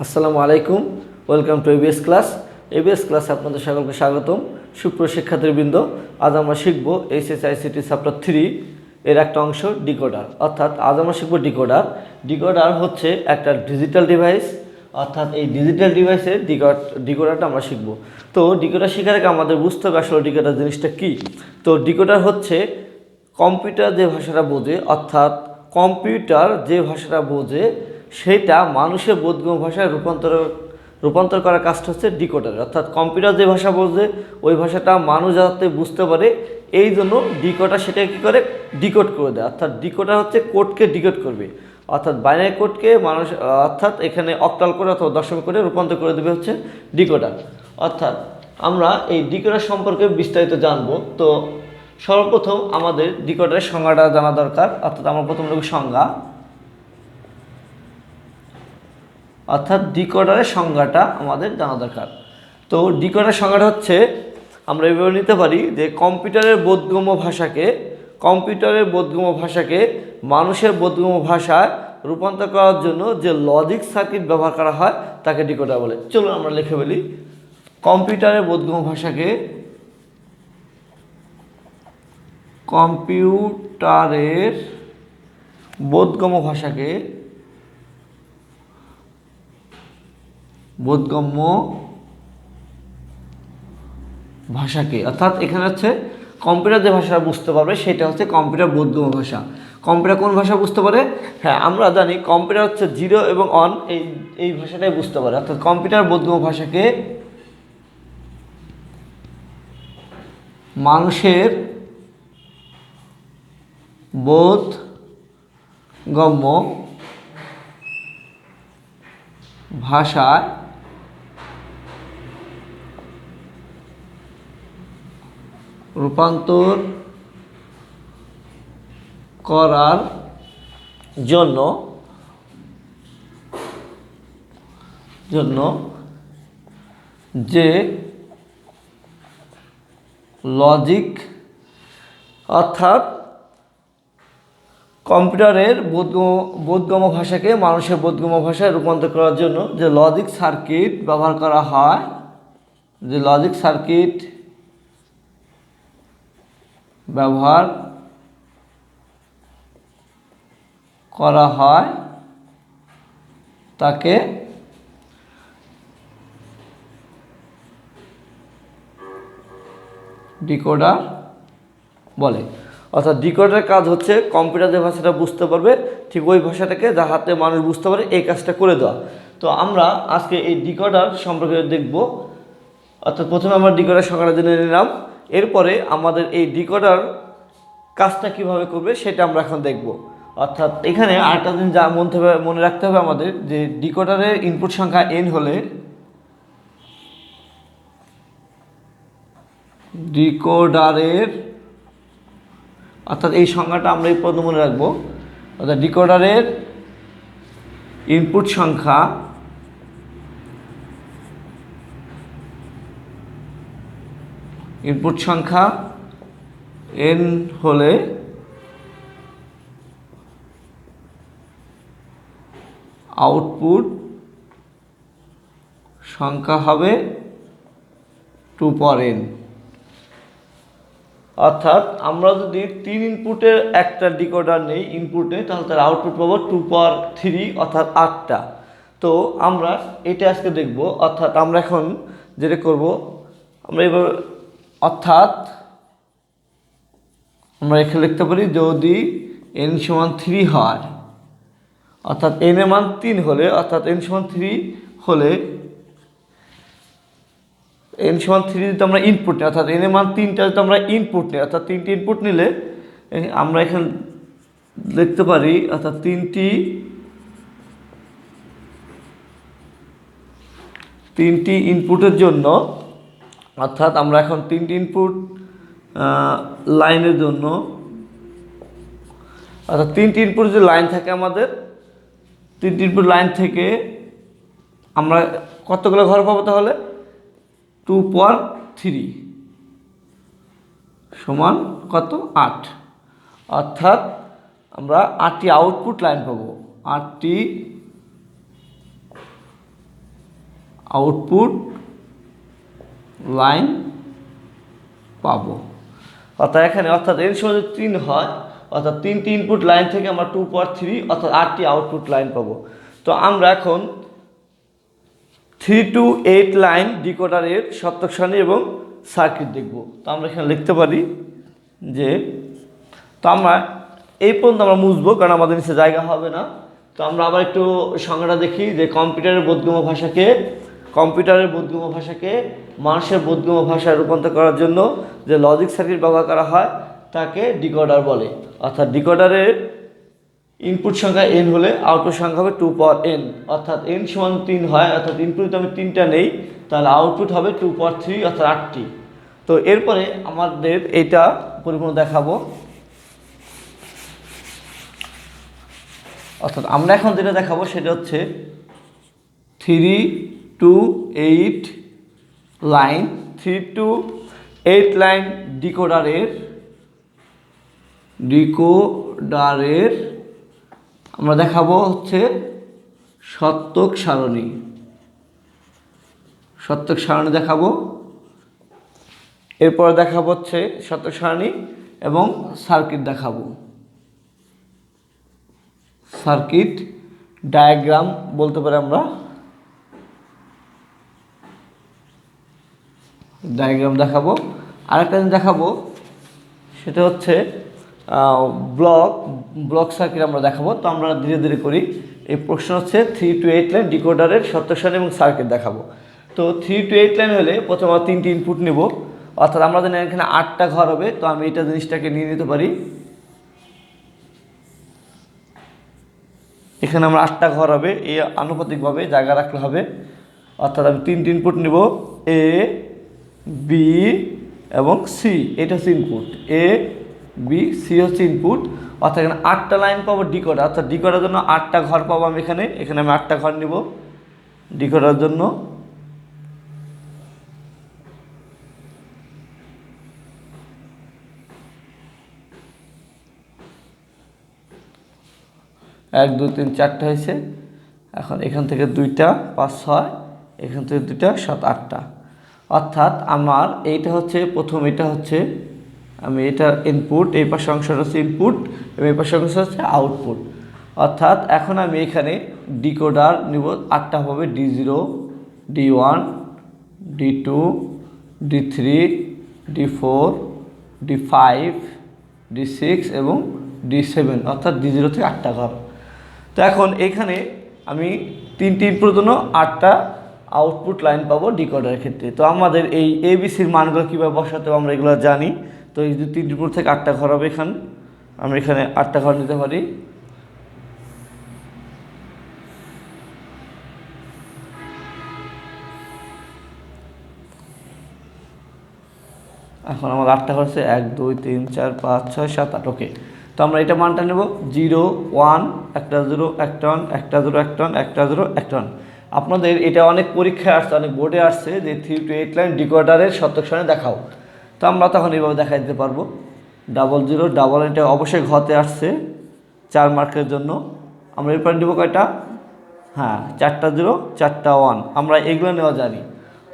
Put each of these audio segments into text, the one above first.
আসসালামু আলাইকুম। Welcome to ABS class. ABS ক্লাসে আপনাদের সকলকে স্বাগতম। সুপ্রিয় শিক্ষার্থীবৃন্দ, আজ আমরা শিখব এইচএসআইসিটি চ্যাপ্টার 3 এর একটা অংশ ডিকোডার। অর্থাৎ আজ আমরা শিখব ডিকোডার। ডিকোডার হচ্ছে একটা ডিজিটাল ডিভাইস, অর্থাৎ এই ডিজিটাল ডিভাইসের ডিকোডারটা আমরা শিখব। তো ডিকোডার শেখার আগে আমাদের বুঝতে হবে আসলে ডিকোডার জিনিসটা কী। তো ডিকোডার হচ্ছে কম্পিউটার যে ভাষাটা বোঝে, অর্থাৎ কম্পিউটার যে ভাষাটা বোঝে সেটা মানুষের বোধগম্য ভাষায় রূপান্তর করার কাজটা হচ্ছে ডিকোডারের। অর্থাৎ কম্পিউটার যে ভাষা বোঝে ওই ভাষাটা মানুষ যাতে বুঝতে পারে, এই জন্য ডিকোডার সেটা কী করে, ডিকোড করে দেয়। অর্থাৎ ডিকোডার হচ্ছে কোডকে ডিকোড করবে, অর্থাৎ বাইনারি কোডকে মানুষ, অর্থাৎ এখানে অক্টাল করে অথবা দশমিক কোডে রূপান্তর করে দেবে হচ্ছে ডিকোডার। অর্থাৎ আমরা এই ডিকোডার সম্পর্কে বিস্তারিত জানবো। তো সর্বপ্রথম আমাদের ডিকোডারের সংজ্ঞাটা জানা দরকার। অর্থাৎ আমরা প্রথম লিখব সংজ্ঞা, অর্থাৎ ডিকোডারের সংজ্ঞাটা আমাদের জানা দরকার। তো ডিকোডারের সংজ্ঞাটা হচ্ছে, আমরা এভাবে নিতে পারি যে কম্পিউটারের বোধগম্য ভাষাকে মানুষের বোধগম্য ভাষায় রূপান্তর করার জন্য যে লজিক সার্কিট ব্যবহার করা হয় তাকে ডিকোডার বলে। চলুন আমরা লিখে ফেলি। কম্পিউটারের বোধগম্য ভাষাকে বোধগম্য ভাষাকে অর্থাৎ এখানে হচ্ছে কম্পিউটার যে ভাষা বুঝতে পারবে সেটা হচ্ছে কম্পিউটার বোধগম্য ভাষা। কম্পিউটার কোন ভাষা বুঝতে পারে? হ্যাঁ, আমরা জানি কম্পিউটার হচ্ছে 0 এবং 1 এই ভাষাটাই বুঝতে পারে। অর্থাৎ কম্পিউটার বোধগম্য ভাষাকে মানুষের বোধগম্য ভাষায় রূপান্তর করার জন্য যে লজিক, অর্থাৎ কম্পিউটারের বোধগম্য ভাষাকে মানুষের বোধগম্য ভাষায় রূপান্তর করার জন্য যে লজিক সার্কিট ব্যবহার করা হয় তাকে ডিকোডার বলে। অর্থাৎ ডিকোডারের কাজ হচ্ছে কম্পিউটার যে ভাষাটা বুঝতে পারবে ঠিক ওই ভাষাটাকে যাহাতে মানুষ বুঝতে পারে এই কাজটা করে দেওয়া। তো আমরা আজকে এই ডিকোডার সম্পর্কে দেখব। অর্থাৎ প্রথমে আমরা ডিকোডার সংজ্ঞাটা জেনে নিলাম, এরপরে আমাদের এই ডিকোডার কাজটা কিভাবে করবে সেটা আমরা এখন দেখব। অর্থাৎ এখানে আরেকটা দিন যা মনে রাখতে হবে আমাদের, যে ডিকোডারের ইনপুট সংখ্যা n হলে ডিকোডারের, অর্থাৎ এই সংজ্ঞাটা আমরা এই পদ মনে রাখবো। অর্থাৎ ডিকোডারের ইনপুট সংখ্যা n হলে আউটপুট সংখ্যা হবে 2 power n। অর্থাৎ আমরা যদি 3 ইনপুটের একটা ডিকোডার নেই ইনপুটে, তাহলে তার আউটপুট পাবো 2 power 3, অর্থাৎ 8টা। তো আমরা এটা আজকে দেখব। অর্থাৎ আমরা এখন যেটা করব, আমরা এবার অর্থাৎ আমরা এখানে লিখতে পারি যদি n সমান 3 হয়, অর্থাৎ n এর মান 3 হলে, অর্থাৎ n সমান 3 হলে n সমান 3 যদি আমরা ইনপুট নিই, অর্থাৎ n এর মান 3টা যদি আমরা ইনপুট নিই, অর্থাৎ 3টি ইনপুট নিলে আমরা এখানে লিখতে পারি, অর্থাৎ 3টি ইনপুটের জন্য, অর্থাৎ আমরা এখন 3টি ইনপুট লাইনের জন্য, অর্থাৎ 3টি ইনপুট যে লাইন থাকে আমাদের, 3টি ইনপুট লাইন থেকে আমরা কতগুলো ঘর পাবো? তাহলে 2 power 3 সমান কত? 8। অর্থাৎ আমরা 8টি আউটপুট লাইন পাবো, 8টি আউটপুট লাইন পাবো। অর্থাৎ এখানে এন সমান যদি 3 হয়, অর্থাৎ 3টি ইনপুট লাইন থেকে আমরা 2 পাওয়ার 3 অর্থাৎ 8টি আউটপুট লাইন পাবো। তো আমরা এখন 3 to 8 লাইন ডিকোডারের সত্যক সারণী এবং সার্কিট দেখব। তো আমরা এখানে লিখতে পারি যে, তো আমরা এই পর্যন্ত আমরা মুছবো কারণ আমাদের নিচে জায়গা হবে না। তো আমরা আবার একটু সংজ্ঞাটা দেখি যে কম্পিউটারের বোধগম্য ভাষাকে মানুষের বোধগম্য ভাষায় রূপান্তর করার জন্য যে লজিক সার্কিট ব্যবহার করা হয় তাকে ডিকোডার বলে। অর্থাৎ ডিকোডারের ইনপুট সংখ্যা n হলে আউটপুট সংখ্যা হবে 2 পাওয়ার n, অর্থাৎ n সমান 3 হয়, অর্থাৎ ইনপুট যদি আমি 3টা নেই তাহলে আউটপুট হবে 2 পাওয়ার 3 অর্থাৎ 8টি। তো এরপরে আমাদের এটা পরিপূর্ণ দেখাবো। অর্থাৎ আমরা এখন যেটা দেখাবো সেটা হচ্ছে 3 to 8 লাইন ডিকোডারের আমরা দেখাবো হচ্ছে সত্যক সারণী দেখাবো। এরপর দেখাবো হচ্ছে সত্যক সারণী এবং সার্কিট দেখাবো, সার্কিট ডায়াগ্রাম বলতে পারি আমরা, ডায়াগ্রাম দেখাবো। আরেকটা জিনিস দেখাবো সেটা হচ্ছে ব্লক সার্কিট আমরা দেখাবো। তো আমরা ধীরে ধীরে করি। এই প্রশ্ন হচ্ছে 3 to 8 লাইন ডিকোডারের সত্যক সারণী এবং সার্কিট দেখাবো। তো 3 to 8 লাইন হলে প্রথমে 3টি ইনপুট নেব, অর্থাৎ আমরা জানি এখানে 8টা ঘর হবে। তো আমি এটা জিনিসটাকে নিয়ে নিতে পারি, এখানে আমরা 8টা ঘর হবে, এই আনুপাতিকভাবে জায়গা রাখলে হবে। অর্থাৎ আমি 3টি ইনপুট নিব, এ বি এবং সি, এটা হচ্ছে ইনপুট, এ বি সি হচ্ছে ইনপুট। অর্থাৎ এখানে 8টা লাইন পাবো ডিকোডার, অর্থাৎ ডিকোডারের জন্য 8টা ঘর পাবো আমি এখানে আমি 8টা ঘর নিব ডিকোডারের জন্য। এক দুই তিন 4টা হয়েছে। এখন এখান থেকে 2টা 5 6, এখান থেকে 2টা 7 8টা। অর্থাৎ আমার এইটা হচ্ছে প্রথম, এটা হচ্ছে আমি এটা ইনপুট, এই পাশের অংশটা হচ্ছে ইনপুট এবং এই পাশের অংশ হচ্ছে আউটপুট। অর্থাৎ এখন আমি এখানে ডিকোডার নিব 8টা হবে, D0 D1 D2 D3 D4 D5 D6 এবং D7, অর্থাৎ D0 থেকে 8টা ঘর। তো এখন এখানে আমি 3টি ইনপুটের জন্য 8টা আউটপুট লাইন পাবো ডিকোডারের ক্ষেত্রে। তো আমাদের এই এবিসির মানগুলো কীভাবে বসাতে হবে আমরা এগুলো জানি। তো এই যে 3টি ইনপুট থেকে 8টা ঘর হবে, আমরা এখানে 8টা ঘর নিতে পারি। এখন আমার 8টা ঘর হচ্ছে 1 2 3 4 5 6 7 8। ওকে, তো আমরা এটা মানটা নেব 0 1 একটা 0 একটা 1 একটা 0 একটা 1 একটা 0 একটা 1। আপনাদের এটা অনেক পরীক্ষায় আসছে, অনেক বোর্ডে আসছে যে 3 to 8 লাইন ডিকোডারের সত্যক সারণী দেখাও। তো আমরা তখন এইভাবে দেখাই দিতে পারবো। 0 0 এটা অবশ্যই ঘতে আসছে 4 মার্কের জন্য। আমরা এরপর নেব কয়টা, হ্যাঁ 4টা 0 4টা 1, আমরা এগুলো নেওয়া জানি।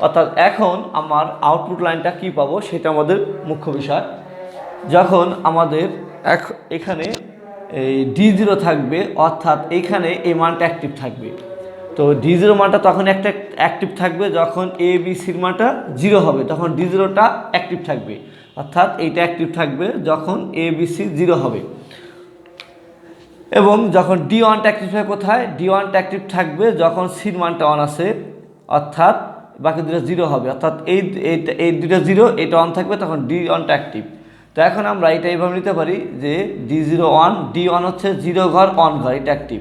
অর্থাৎ এখন আমার আউটপুট লাইনটা কি পাবো সেটা আমাদের মুখ্য বিষয়। যখন আমাদের এখানে এই D0 থাকবে, অর্থাৎ এইখানে এই মানটা অ্যাক্টিভ থাকবে। তো D0 মানটা তখন একটা অ্যাক্টিভ থাকবে যখন ABCর মানটা 0 হবে, তখন D0টা অ্যাক্টিভ থাকবে। অর্থাৎ এইটা অ্যাক্টিভ থাকবে যখন ABC 0 হবে। এবং যখন D1টা অ্যাক্টিভ থাকবে কোথায়, D1টা অ্যাক্টিভ থাকবে যখন সির মানটা 1 আছে, অর্থাৎ বাকি দুটো 0 হবে। অর্থাৎ এই দুটো 0, এটা 1 থাকবে, তখন D1টা অ্যাক্টিভ। তো এখন আমরা এটা এইভাবে নিতে পারি যে D0 1, D1 হচ্ছে 0 ঘর 1 ঘর, এটা অ্যাক্টিভ।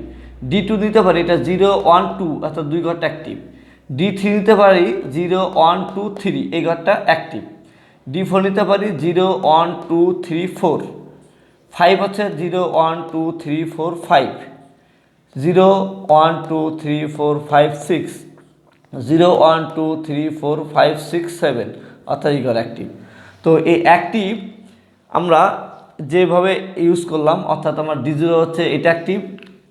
D2 নিতে পারি, এটা 0 1 2 অর্থাৎ 2 ঘরটা অ্যাক্টিভ। D3 নিতে পারি 0 1 2 3, এই ঘরটা অ্যাক্টিভ। D4 নিতে পারি 0 1 2 3 4। 5 হচ্ছে 0 1 2 3 4 5, 0 1 2 3 4 5 6, 0 1 2 3 4 5 6 7, অর্থাৎ এই ঘর অ্যাক্টিভ। তো এই অ্যাক্টিভ আমরা যেভাবে ইউজ করলাম, অর্থাৎ আমার D0 হচ্ছে এটা অ্যাক্টিভ,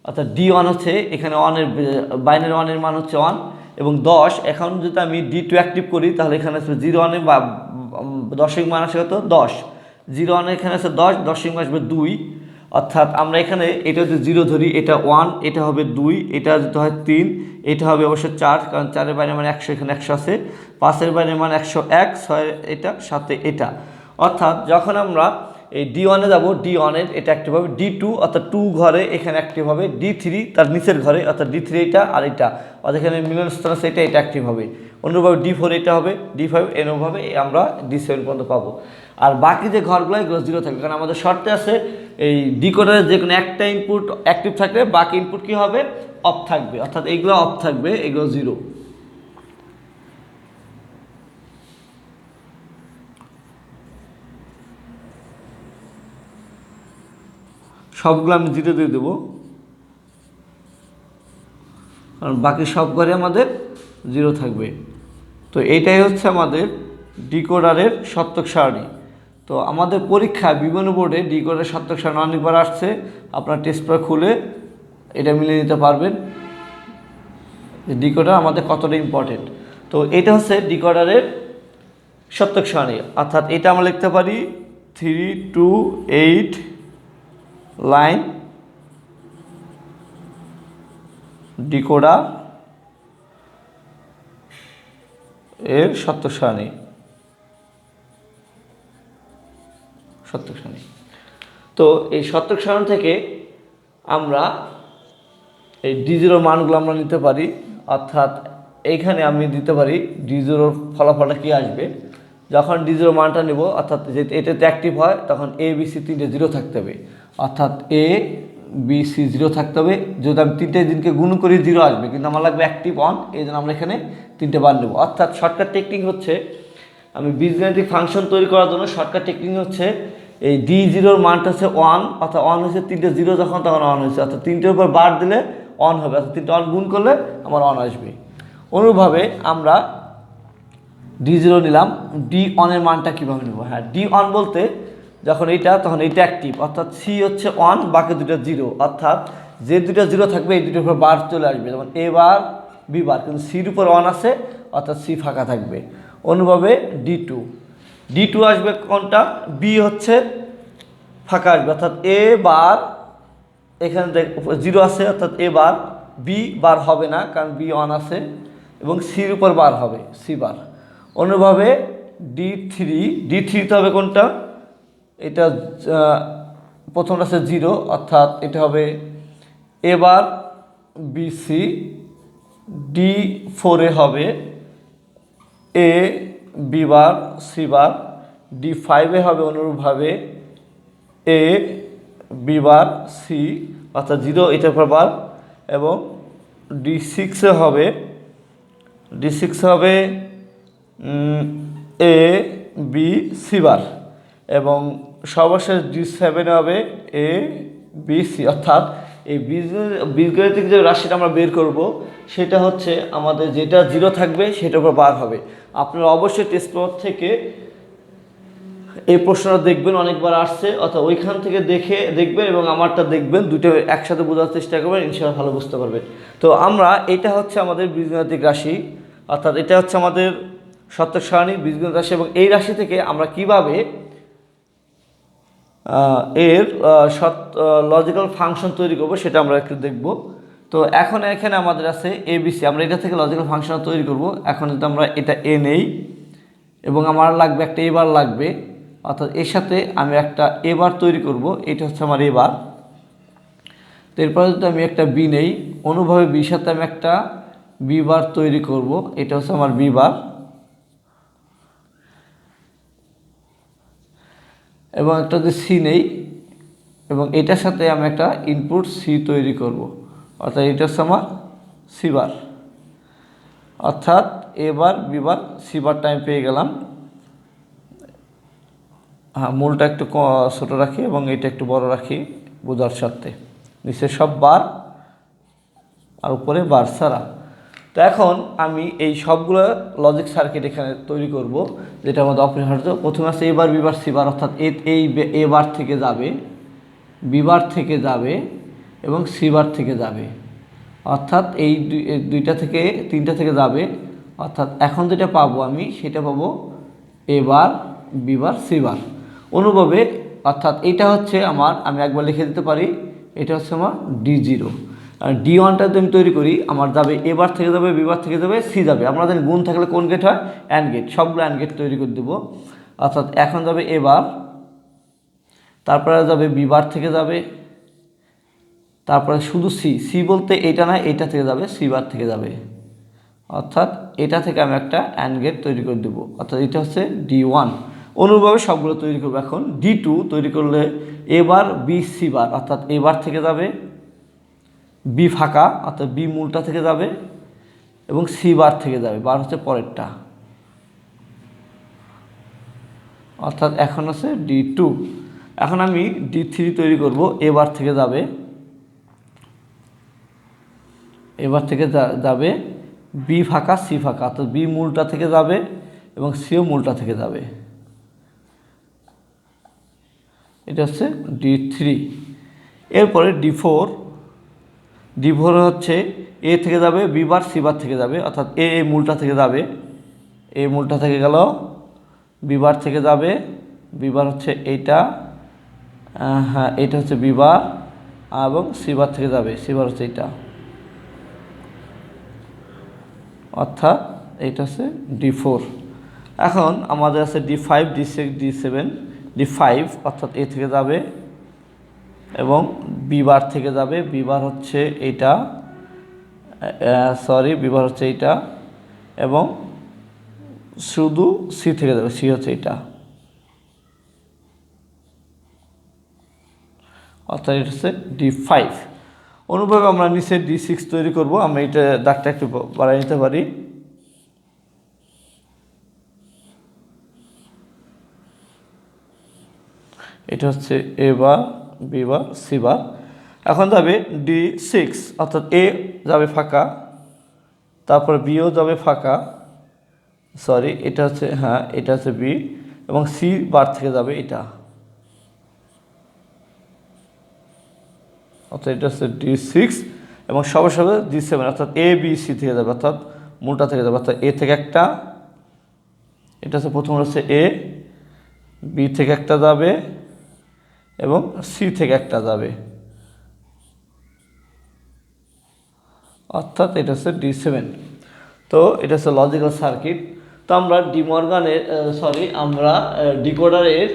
অর্থাৎ D1 হচ্ছে এখানে 1 এর বাইনারি 1 এর মান হচ্ছে 1, এবং 10। এখন যদি আমি D2 অ্যাক্টিভ করি তাহলে এখানে আসবে 0 1 বা দশমিক মান আসে কত 10, 0 1 এখানে আছে 10, দশমিক মান আসবে 2। অর্থাৎ আমরা এখানে এটা যদি 0 ধরি, এটা 1, এটা হবে 2, এটা যদি হয় 3, এটা হবে অবশ্য 4, কারণ 4-এর বাইরে মানে 100, এখানে 100 আছে, 5-এর বাইরে মানে 101, 6 এটা 7 এটা। অর্থাৎ যখন আমরা এই D1-এ যাবো, D1-এর এটা অ্যাক্টিভ হবে, D2 অর্থাৎ 2 ঘরে এখানে অ্যাক্টিভ হবে, D3 তার নিচের ঘরে অর্থাৎ D3 এটা আর এটা, অর্থাৎ এখানে মিলনস্থান আছে এটা অ্যাক্টিভ হবে। অনুরূপভাবে D4 এটা হবে, D5 এরকমভাবে আমরা D7 পর্যন্ত পাবো। আর বাকি যে ঘরগুলো এগুলো 0 থাকবে, কারণ আমাদের শর্তে আছে এই ডিকোডারের যে কোনো একটা ইনপুট অ্যাক্টিভ থাকলে বাকি ইনপুট কী হবে, অফ থাকবে, অর্থাৎ এইগুলো অফ থাকবে, এগুলো 0। সবগুলো আমি 0 দিয়ে দেবো, কারণ বাকি সব ঘরে আমাদের 0 থাকবে। তো এইটাই হচ্ছে আমাদের ডিকোডারের সত্যক সারণী। তো আমাদের পরীক্ষা বিভিন্ন বোর্ডে ডিকোডারের সত্যক সারণী অনেকবার আসছে, আপনার টেস্ট পেপার খুলে এটা মিলিয়ে নিতে পারবেন যে ডিকোডার আমাদের কতটা ইম্পর্টেন্ট। তো এটা হচ্ছে ডিকোডারের সত্যক সারণী, অর্থাৎ এটা আমরা লিখতে পারি 3 to 8 লাইন ডিকোডার এর সত্যক সারণী। তো এই সত্যক সারণী থেকে আমরা এই D0 মানগুলো আমরা নিতে পারি, অর্থাৎ এইখানে আমি দিতে পারি D0 ফলাফলটা কী আসবে। যখন D0 মানটা নেব, অর্থাৎ যে এটাতে অ্যাক্টিভ হয় তখন ABC 3টে 0 থাকতে হবে, অর্থাৎ ABC 0 থাকতে হবে। যদি আমি 3টে দিনকে গুণ করি 0 আসবে, কিন্তু আমার লাগবে অ্যাক্টিভ অন, এই জন্য আমরা এখানে 3টে বার নেব। অর্থাৎ শর্টকাট টেকনিক হচ্ছে, আমি বীজগাণিতিক ফাংশন তৈরি করার জন্য শর্টকাট টেকনিক হচ্ছে এই D0-র মানটা হচ্ছে 1, অর্থাৎ 1 হচ্ছে 3টে 0 যখন তখন 1 হয়েছে, অর্থাৎ 3টের উপর বার দিলে 1 হবে, অর্থাৎ 3টে 1 গুণ করলে আমার 1 আসবে। অনুরূপভাবে আমরা D0 নিলাম, D1-এর মানটা কীভাবে নেব? হ্যাঁ, D1 বলতে যখন এইটা তখন এইটা অ্যাক্টিভ, অর্থাৎ C হচ্ছে 1, বাকি দুটো 0, অর্থাৎ যে দুটো 0 থাকবে এই দুটোর উপর বার চলে আসবে, যেমন A বার B বার, কিন্তু সির উপর 1 আছে অর্থাৎ C ফাঁকা থাকবে। অনুভাবে D2 আসবে কোনটা, B হচ্ছে ফাঁকা আসবে, অর্থাৎ A বার এখানে 0 আছে, অর্থাৎ A বার, B বার হবে না কারণ B 1 আছে, এবং সির উপর বার হবে, C বার। অনুভাবে D3 তো হবে কোনটা, এটা প্রথমটা আছে 0, অর্থাৎ এটা হবে A বার BC, D4-এ হবে A B বার C বার, D5-এ হবে অনুরূপভাবে A B বার C, অর্থাৎ 0 এটার পর বার, এবং D6-এ হবে A B C বার, এবং সর্বশেষ D7-এ হবে A B C। অর্থাৎ এই বীজগণিতিক যে রাশিটা আমরা বের করব সেটা হচ্ছে আমাদের যেটা 0 থাকবে সেটার উপর বার হবে। আপনারা অবশ্যই টেস্ট পেপার থেকে এই প্রশ্নটা দেখবেন, অনেকবার আসছে, অর্থাৎ ওইখান থেকে দেখবেন এবং আমারটা দেখবেন, দুটো একসাথে বোঝার চেষ্টা করবেন, ইনশাআল্লাহ ভালো বুঝতে পারবেন। তো আমরা এটা হচ্ছে আমাদের বীজগণিতিক রাশি, অর্থাৎ এটা হচ্ছে আমাদের সত্যক সারণী বীজগণিত রাশি, এবং এই রাশি থেকে আমরা কিভাবে এর লজিক্যাল ফাংশন তৈরি করব সেটা আমরা একটু দেখব। তো এখন এখানে আমাদের আছে ABC, আমরা এটা থেকে লজিক্যাল ফাংশন তৈরি করব। এখন যদি আমরা এটা A নেই এবং আমার লাগবে একটা A বার লাগবে, অর্থাৎ এর সাথে আমি একটা A বার তৈরি করব, এটা হচ্ছে আমার A বার। তো এরপরে যদি আমি একটা B নেই, অনুভাবে B সাথে আমি একটা B বার তৈরি করব, এটা হচ্ছে আমার B বার। এবং একটা যদি C নেই এবং এটার সাথে আমি একটা ইনপুট C তৈরি করব, অর্থাৎ এটা হচ্ছে আমার C বার। অর্থাৎ A bar B bar C বারটা আমি পেয়ে গেলাম। হ্যাঁ, মূলটা একটু ছোটো রাখি এবং এটা একটু বড় রাখি বোঝার স্বার্থে, নিচে সব বার আর উপরে বার ছাড়া। তো এখন আমি এই সবগুলো লজিক সার্কিট এখানে তৈরি করব, যেটা আমাদের অপরিহার্য। প্রথমে আছে A bar B bar C বার, অর্থাৎ এই A বার থেকে যাবে, B বার থেকে যাবে এবং C বার থেকে যাবে। অর্থাৎ এই দুইটা থেকে তিনটা থেকে যাবে, অর্থাৎ এখন যেটা পাবো আমি সেটা পাবো এ বার, বি বার, সি বার। অনুভাবে অর্থাৎ এটা হচ্ছে আমার, আমি একবার লিখে দিতে পারি, এটা হচ্ছে আমার D0। আর D1টা যদি আমি তৈরি করি, আমার যাবে এ বার থেকে যাবে, বি বার থেকে যাবে, সি যাবে। আমরা জানি গুণ থাকলে কোন গেট হয়? And gate. সবগুলো অ্যান্ড গেট তৈরি করে দেবো। অর্থাৎ এখন যাবে এ বার, তারপরে যাবে বি বার থেকে যাবে, তারপরে শুধু সি। সি বলতে এইটা না, এইটা থেকে যাবে, সি বার থেকে যাবে। অর্থাৎ এটা থেকে আমি একটা অ্যান্ড গেট তৈরি করে দেবো। অর্থাৎ এটা হচ্ছে D1। অনুরূপভাবে সবগুলো তৈরি করবো। এখন D2 তৈরি করলে এ বার, বি, সি বার, অর্থাৎ এ বার থেকে যাবে, বি ফাঁকা অর্থাৎ বি মূলটা থেকে যাবে, এবং সি বার থেকে যাবে। বার হচ্ছে পরেরটা, অর্থাৎ এখন আছে D2। এখন আমি D3 তৈরি করব। এ বার থেকে যাবে, এবার থেকে যাবে বি ফাঁকা, সি ফাঁকা, অর্থাৎ বি মূলটা থেকে যাবে এবং সিও মূলটা থেকে যাবে। এটা হচ্ছে D3। এরপরে D4। D4 হচ্ছে এ থেকে যাবে, বি বার, সি বার থেকে যাবে, অর্থাৎ এ মূলটা থেকে যাবে, এ মূলটা থেকে গেল, বি বার থেকে যাবে, বি বার হচ্ছে এইটা, হ্যাঁ এটা হচ্ছে বি বার, এবং সি বার থেকে যাবে, সি বার হচ্ছে এইটা, অর্থাৎ এইটা হচ্ছে D4। এখন আমাদের আছে D5, D6, D7। D5 অর্থাৎ এ থেকে যাবে এবং বি বার থেকে যাবে, বি বার হচ্ছে এইটা, বি বার হচ্ছে এইটা, এবং শুধু সি থেকে যাবে, সি হচ্ছে এইটা, অর্থাৎ এটা হচ্ছে D5। অনুভাবে আমরা নিচে D6 তৈরি করব। আমরা এটা দাগটা একটু বাড়াই নিতে পারি। এটা হচ্ছে এ বার, বি বার, সি বার। এখন যাবে D6, অর্থাৎ এ যাবে ফাঁকা, তারপর বিও যাবে ফাঁকা, এটা হচ্ছে, হ্যাঁ এটা হচ্ছে বি, এবং সি বার থেকে যাবে এটা, অর্থাৎ এটা হচ্ছে D6, এবং সবার সাথে D7, অর্থাৎ এ বি সি থেকে যাবে, অর্থাৎ মূলটা থেকে যাবে, অর্থাৎ এ থেকে একটা, এটা হচ্ছে প্রথম হচ্ছে এ, বি থেকে একটা যাবে এবং সি থেকে একটা যাবে, অর্থাৎ এটা হচ্ছে D7। তো এটা হচ্ছে লজিক্যাল সার্কিট। তো আমরা আমরা ডিকোডারের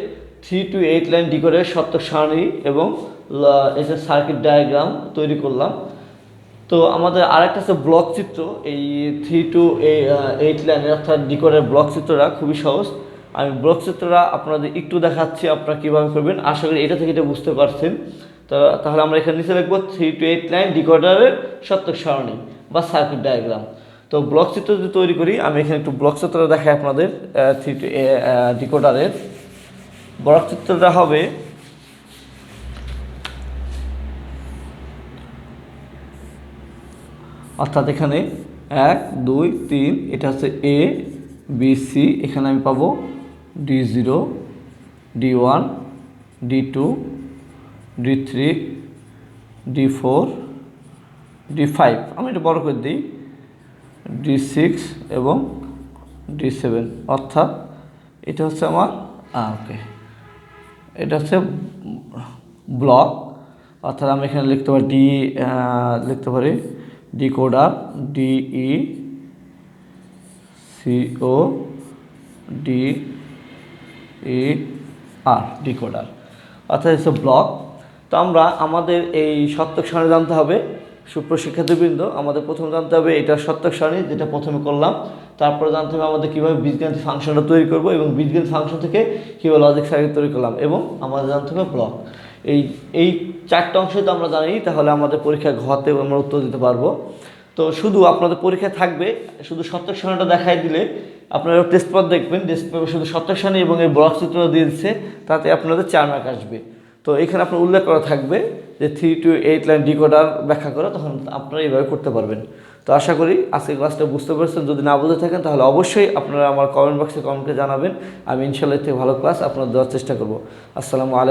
3 to 8 লাইন ডিকোডারের সত্যক সারণী এবং এটা সার্কিট ডায়াগ্রাম তৈরি করলাম। তো আমাদের আরেকটা আছে ব্লক চিত্র। এই 3 to 8 লাইনের অর্থাৎ ডিকোডারের ব্লক চিত্রটা খুবই সহজ। আমি ব্লক চিত্রটা আপনাদের একটু দেখাচ্ছি, আপনারা কীভাবে করবেন। আশা করি এটা থেকে এটা বুঝতে পারছেন। তো তাহলে আমরা এখানে নিচে লিখব 3 to 8 লাইন ডিকোডারের সত্যক সারণী বা সার্কিট ডায়াগ্রাম। তো ব্লক চিত্র যদি তৈরি করি, আমি এখানে একটু ব্লক চিত্রটা দেখাই আপনাদের। 3 to ডিকোডারের ব্লক চিত্রটা হবে, অর্থাৎ এখানে 1 2 3, এটা হচ্ছে এ বি সি। এখানে আমি পাবো D0, D1, D2, D3, D4, D5। আমি এটা বড় করে দিই, D6 এবং D7। অর্থাৎ এটা হচ্ছে আমার ওকে, এটা হচ্ছে ব্লক। অর্থাৎ আমি এখানে লিখতে পারি লিখতে পারি ডিকোডার, DECODER, ডিকোডার, অর্থাৎ হচ্ছে ব্লক। তো আমরা আমাদের এই সত্যক সারণী জানতে হবে। সুপ্রশিক্ষার্থীবৃন্দ, আমাদের প্রথম জানতে হবে এটা সত্যক সারণী, যেটা প্রথমে করলাম। তারপরে জানতে হবে আমাদের কীভাবে বীজগণিত ফাংশনটা তৈরি করব, এবং বীজগণিত ফাংশন থেকে কীভাবে লজিক সার্কিট তৈরি করলাম, এবং আমাদের জানতে হবে ব্লক। এই 4টা অংশ তো আমরা জানি, তাহলে আমাদের পরীক্ষায় ঘতে আমরা উত্তর দিতে পারবো। তো শুধু আপনাদের পরীক্ষায় থাকবে শুধু সত্যক সারণীটা দেখাই দিলে, আপনারা টেস্ট পেপার দেখবেন, টেস্ট পেপার শুধু সত্যক সারণী এবং এই ব্লক চিত্রটা দিয়ে দিচ্ছে, তাতে আপনাদের 4 মার্ক আসবে। তো এখানে আপনার উল্লেখ করা থাকবে যে 3 to 8 লাইন ডিকোডার ব্যাখ্যা করা, তখন আপনারা এইভাবে করতে পারবেন। তো আশা করি আজকের ক্লাসটা বুঝতে পেরেছেন। যদি না বুঝে থাকেন তাহলে অবশ্যই আপনারা আমার কমেন্ট বক্সে কমেন্টে জানাবেন। আমি ইনশাআল্লাহ থেকে ভালো ক্লাস আপনার দেওয়ার চেষ্টা করব। আসসালামু আলাইকুম।